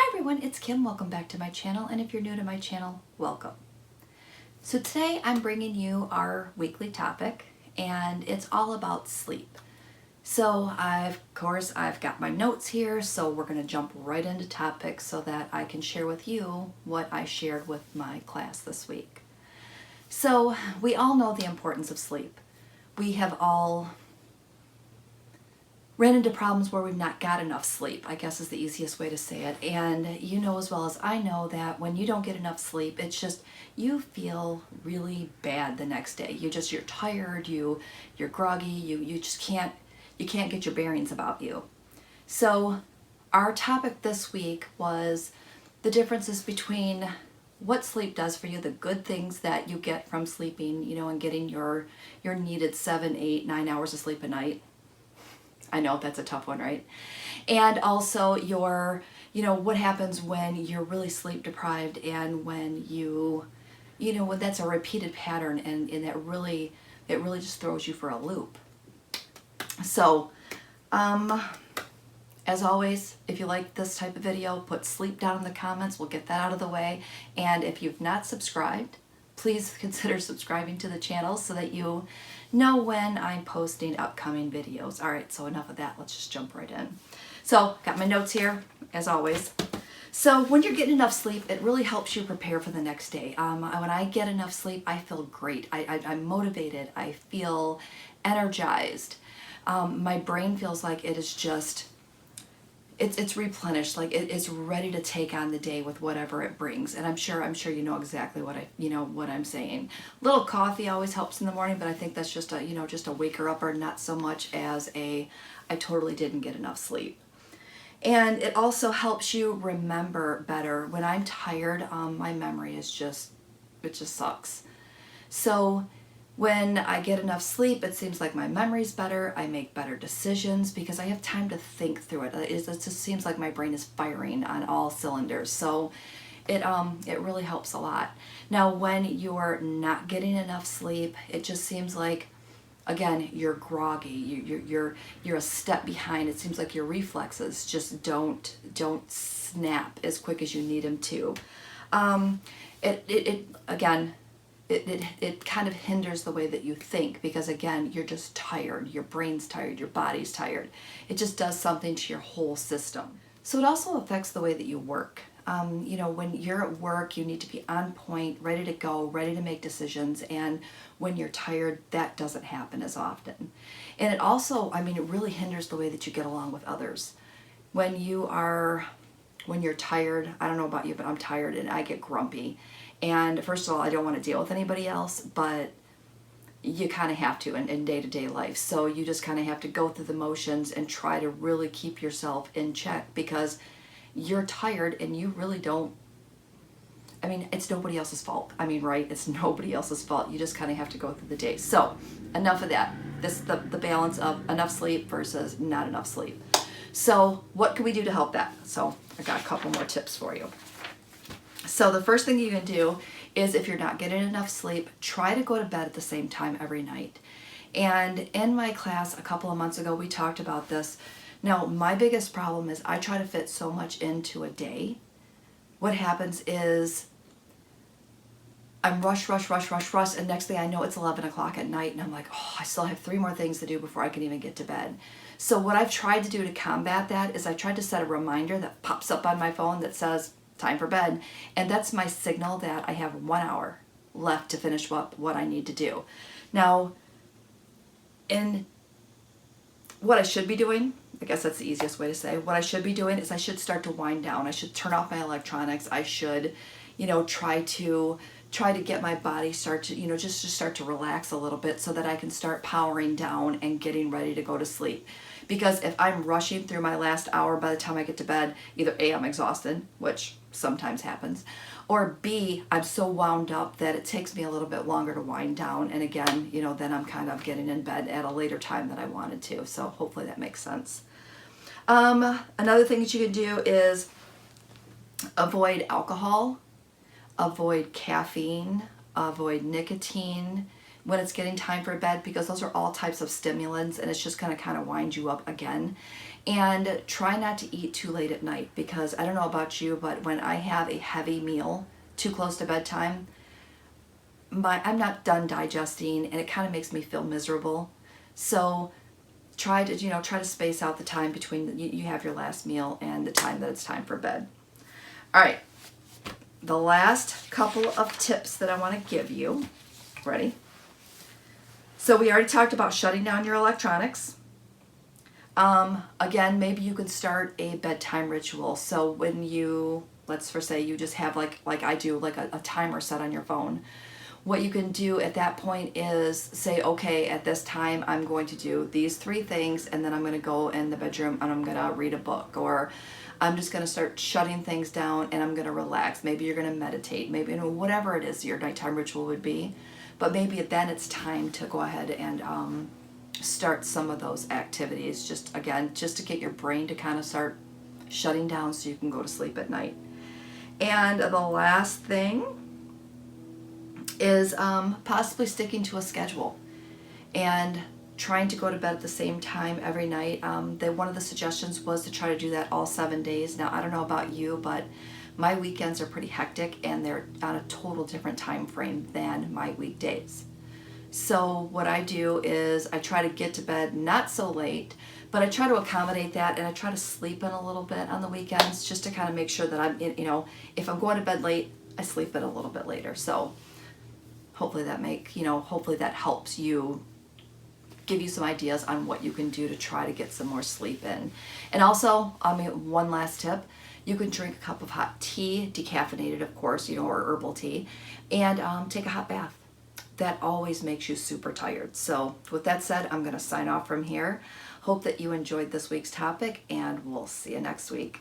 Hi everyone, it's Kim. Welcome back to my channel, and if you're new to my channel, welcome. So today I'm bringing you our weekly topic, and it's all about sleep. So of course I've got my notes here, so we're going to jump right into topics so that I can share with you what I shared with my class this week. So we all know the importance of sleep. We have all ran into problems where we've not got enough sleep, I guess is the easiest way to say it. And you know as well as I know that when you don't get enough sleep, it's just, you feel really bad the next day. You're tired, you're groggy, you just can't get your bearings about you. So our topic this week was the differences between what sleep does for you, the good things that you get from sleeping, and getting your needed 7, 8, 9 hours of sleep a night. I know that's a tough one, right? And also what happens when you're really sleep deprived, and when when that's a repeated pattern, and it really just throws you for a loop. So, as always, if you like this type of video, put sleep down in the comments. We'll get that out of the way. And if you've not subscribed, please consider subscribing to the channel so that you know when I'm posting upcoming videos. All right, so enough of that. Let's just jump right in. So, got my notes here, as always. So, when you're getting enough sleep, it really helps you prepare for the next day. When I get enough sleep, I feel great. I'm motivated. I feel energized. My brain feels like it is just... It's replenished, like it's ready to take on the day with whatever it brings. And I'm sure you know exactly what I'm saying. Little coffee always helps in the morning, but I think that's just a waker upper, not so much as I totally didn't get enough sleep. And it also helps you remember better. When I'm tired, my memory is just sucks. So when I get enough sleep, it seems like my memory's better. I make better decisions because I have time to think through it. It just seems like my brain is firing on all cylinders. So it really helps a lot. Now, when you're not getting enough sleep, it just seems like, again, you're groggy. You're a step behind. It seems like your reflexes just don't snap as quick as you need them to. It kind of hinders the way that you think, because again, you're just tired, your brain's tired, your body's tired. It just does something to your whole system. So it also affects the way that you work. When you're at work, you need to be on point, ready to go, ready to make decisions, and when you're tired, that doesn't happen as often. And it also, it really hinders the way that you get along with others. When you're tired, I don't know about you, but I'm tired and I get grumpy. And first of all, I don't want to deal with anybody else, but you kind of have to in day-to-day life. So you just kind of have to go through the motions and try to really keep yourself in check, because you're tired and you really don't, it's nobody else's fault. Right? It's nobody else's fault. You just kind of have to go through the day. So enough of that. This is the balance of enough sleep versus not enough sleep. So what can we do to help that? So I got a couple more tips for you. So the first thing you can do is, if you're not getting enough sleep, try to go to bed at the same time every night. And in my class a couple of months ago, we talked about this. Now, my biggest problem is I try to fit so much into a day. What happens is I'm rush, and next thing I know, it's 11 o'clock at night, and I'm like, oh, I still have 3 more things to do before I can even get to bed. So what I've tried to do to combat that is I tried to set a reminder that pops up on my phone that says, time for bed, and that's my signal that I have 1 hour left to finish what I need to do. Now, in what I should be doing, I guess that's the easiest way to say, what I should be doing is I should start to wind down. I should turn off my electronics. I should, try to get my body start to relax a little bit, so that I can start powering down and getting ready to go to sleep. Because if I'm rushing through my last hour, by the time I get to bed, either A, I'm exhausted, which sometimes happens, or B, I'm so wound up that it takes me a little bit longer to wind down. And again, then I'm kind of getting in bed at a later time than I wanted to. So hopefully that makes sense. Another thing that you can do is avoid alcohol, avoid caffeine, avoid nicotine, when it's getting time for bed, because those are all types of stimulants and it's just going to kind of wind you up again. And try not to eat too late at night, because I don't know about you, but when I have a heavy meal too close to bedtime, I'm not done digesting and it kind of makes me feel miserable. So try to space out the time between you have your last meal and the time that it's time for bed. All right, the last couple of tips that I want to give you. Ready? So we already talked about shutting down your electronics. Again, maybe you could start a bedtime ritual. So when let's say you just have like I do, like a timer set on your phone. What you can do at that point is say, okay, at this time I'm going to do these 3 things, and then I'm going to go in the bedroom and I'm going to read a book, or I'm just going to start shutting things down and I'm going to relax. Maybe you're going to meditate, maybe whatever it is your nighttime ritual would be. But maybe then it's time to go ahead and start some of those activities, just to get your brain to kind of start shutting down so you can go to sleep at night. And the last thing is possibly sticking to a schedule and trying to go to bed at the same time every night. One of the suggestions was to try to do that all 7 days. Now, I don't know about you, but my weekends are pretty hectic and they're on a total different time frame than my weekdays. So what I do is I try to get to bed not so late, but I try to accommodate that, and I try to sleep in a little bit on the weekends just to kind of make sure that I'm in, if I'm going to bed late, I sleep in a little bit later. So hopefully that helps you, give you some ideas on what you can do to try to get some more sleep in. And also, one last tip, you can drink a cup of hot tea, decaffeinated of course, or herbal tea, and take a hot bath. That always makes you super tired. So with that said, I'm going to sign off from here. Hope that you enjoyed this week's topic, and we'll see you next week.